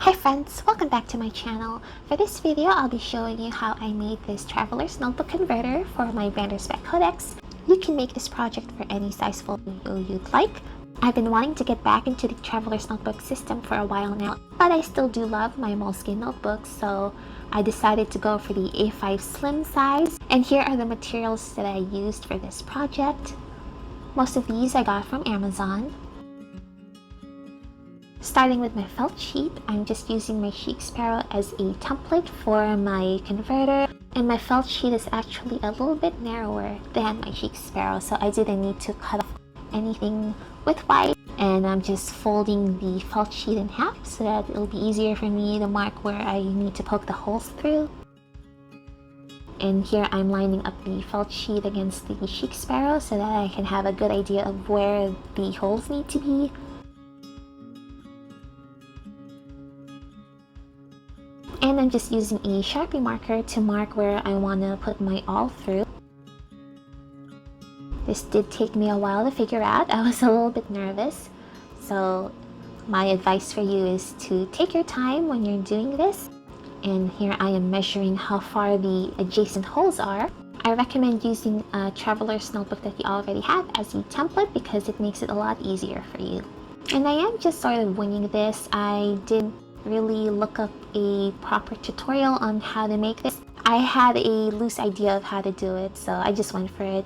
Hi friends, welcome back to my channel. For this video, I'll be showing you how I made this Traveler's Notebook converter for my VDS Codex. You can make this project for any size folio you'd like. I've been wanting to get back into the Traveler's Notebook system for a while now, but I still do love my moleskin notebooks, so I decided to go for the A5 slim size. And here are the materials that I used for this project. Most of these I got from Amazon. Starting with my felt sheet, I'm just using my Chic Sparrow as a template for my converter, and my felt sheet is actually a little bit narrower than my Chic Sparrow, so I didn't need to cut off anything with white, and I'm just folding the felt sheet in half so that it'll be easier for me to mark where I need to poke the holes through. And here I'm lining up the felt sheet against the Chic Sparrow so that I can have a good idea of where the holes need to be. And I'm just using a Sharpie marker to mark where I want to put my awl through. This did take me a while to figure out. I was a little bit nervous. So my advice for you is to take your time when you're doing this. And here I am measuring how far the adjacent holes are. I recommend using a Traveler's Notebook that you already have as a template because it makes it a lot easier for you. And I am just sort of winging this. I didn't really look up a proper tutorial on how to make this. I had a loose idea of how to do it, so I just went for it.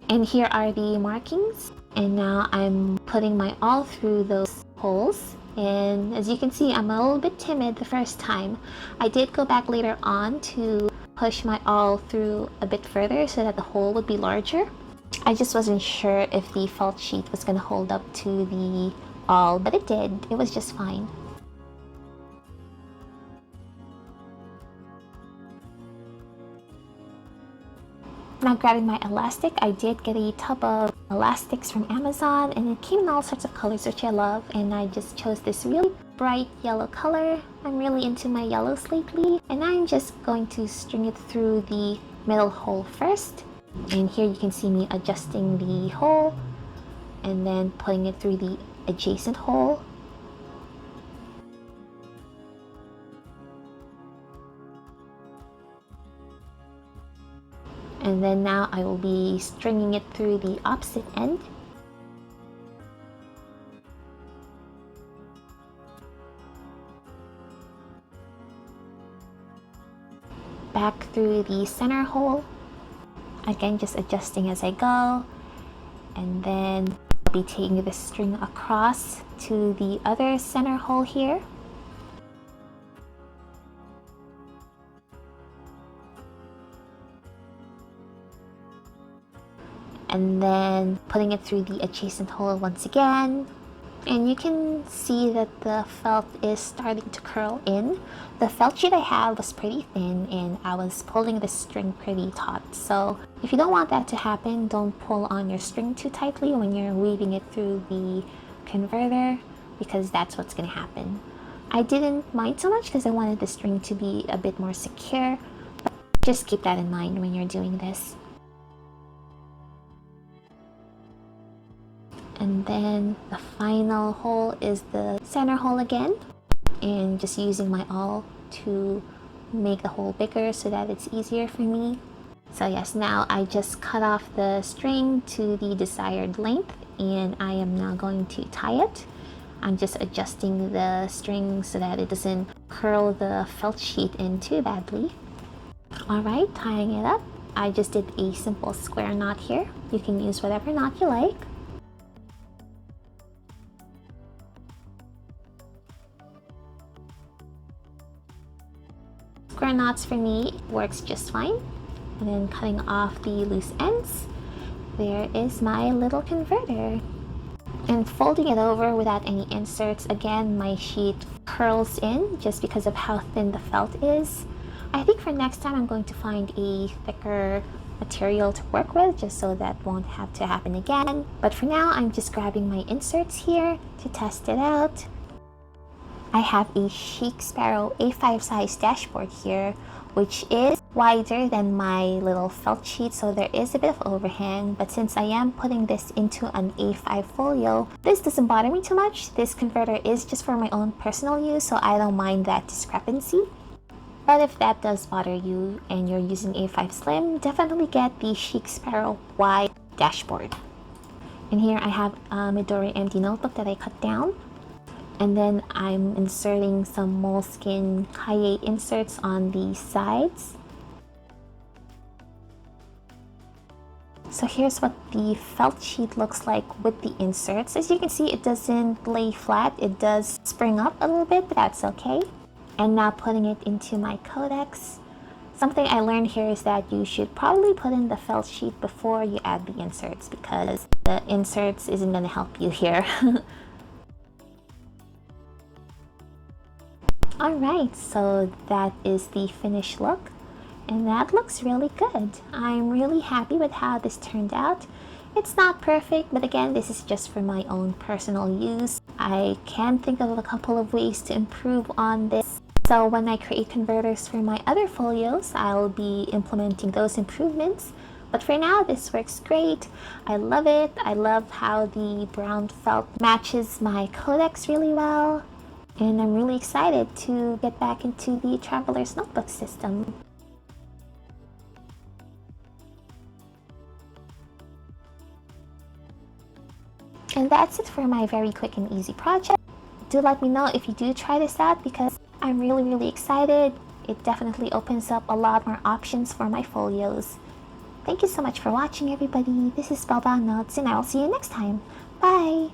And here are the markings, and now I'm putting my awl through those holes. And as you can see, I'm a little bit timid the first time. I did go back later on to push my awl through a bit further so that the hole would be larger. I just wasn't sure if the felt sheet was going to hold up to the awl, but it did. It was just fine. Now grabbing my elastic, I did get a tub of elastics from Amazon, and it came in all sorts of colors, which I love, and I just chose this really bright yellow color. I'm really into my yellows lately, and I'm just going to string it through the middle hole first. And here you can see me adjusting the hole and then putting it through the adjacent hole. And then now I will be stringing it through the opposite end. Back through the center hole. Again, just adjusting as I go, and then I'll be taking the string across to the other center hole here. And then putting it through the adjacent hole once again. And you can see that the felt is starting to curl in. The felt sheet I have was pretty thin and I was pulling the string pretty taut. So if you don't want that to happen, don't pull on your string too tightly when you're weaving it through the converter, because that's what's going to happen. I didn't mind so much because I wanted the string to be a bit more secure, but just keep that in mind when you're doing this. And then the final hole is the center hole again, and just using my awl to make the hole bigger so that it's easier for me. So yes, now I just cut off the string to the desired length, and I am now going to tie it. I'm just adjusting the string so that it doesn't curl the felt sheet in too badly. Alright, tying it up. I just did a simple square knot here. You can use whatever knot you like. Square knots for me works just fine. And then cutting off the loose ends, there is my little converter. And folding it over without any inserts, again my sheet curls in just because of how thin the felt is. I think for next time I'm going to find a thicker material to work with just so that won't have to happen again. But for now, I'm just grabbing my inserts here to test it out. I have a Chic Sparrow A5 size dashboard here, which is wider than my little felt sheet, so there is a bit of overhang, but since I am putting this into an A5 folio, this doesn't bother me too much. This converter is just for my own personal use, so I don't mind that discrepancy. But if that does bother you and you're using A5 Slim, definitely get the Chic Sparrow wide dashboard. And here I have a Midori empty notebook that I cut down. And then I'm inserting some moleskin kaye inserts on the sides. So here's what the felt sheet looks like with the inserts. As you can see, it doesn't lay flat. It does spring up a little bit, but that's okay. And now putting it into my codex. Something I learned here is that you should probably put in the felt sheet before you add the inserts, because the inserts isn't going to help you here. Alright, so that is the finished look, and that looks really good. I'm really happy with how this turned out. It's not perfect, but again, this is just for my own personal use. I can think of a couple of ways to improve on this. So when I create converters for my other folios, I'll be implementing those improvements. But for now, this works great. I love it. I love how the brown felt matches my codex really well. And I'm really excited to get back into the Traveler's Notebook system. And that's it for my very quick and easy project. Do let me know if you do try this out, because I'm really excited. It definitely opens up a lot more options for my folios. Thank you so much for watching, everybody. This is Spellbound Notes, and I'll see you next time. Bye!